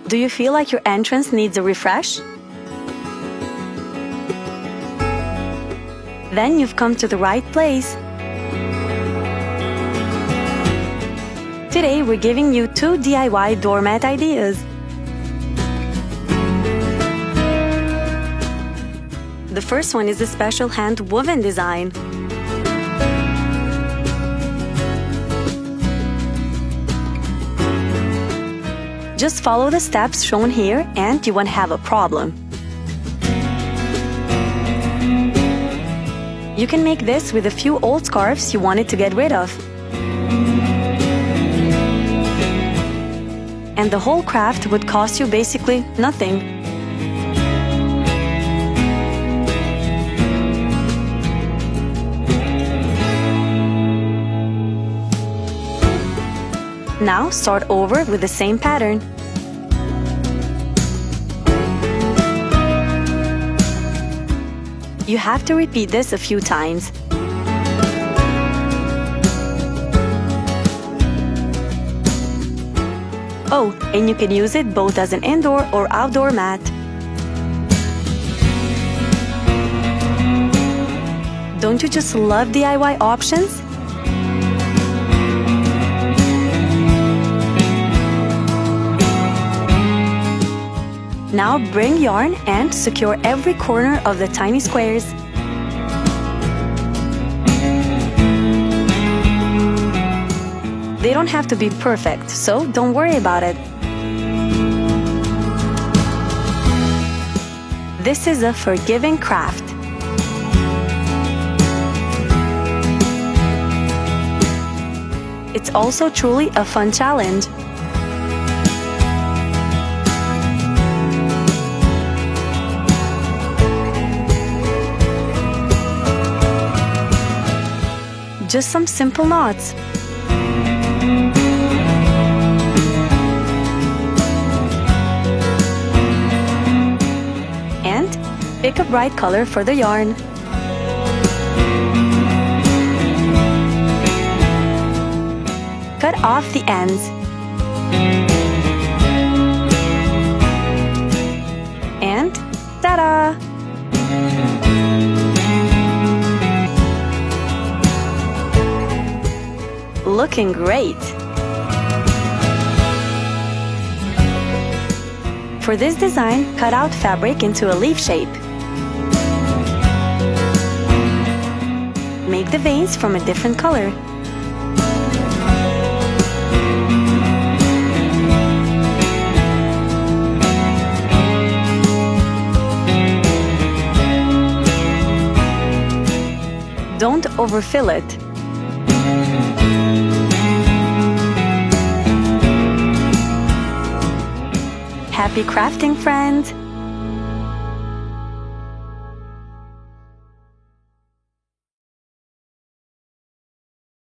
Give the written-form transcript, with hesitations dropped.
Do you feel like your entrance needs a refresh? Then you've come to the right place. Today we're giving you 2 DIY doormat ideas. The first one is a special hand-woven design. Just follow the steps shown here and you won't have a problem. You can make this with a few old scarves you wanted to get rid of. And the whole craft would cost you basically nothing. Now start over with the same pattern. You have to repeat this a few times. Oh, and you can use it both as an indoor or outdoor mat. Don't you just love DIY options? Now bring yarn and secure every corner of the tiny squares. They don't have to be perfect, so don't worry about it. This is a forgiving craft. It's also truly a fun challenge. Just some simple knots. And pick a bright color for the yarn. Cut off the ends. And ta-da! Looking great! For this design, cut out fabric into a leaf shape. Make the veins from a different color. Don't overfill it. Happy crafting, friends!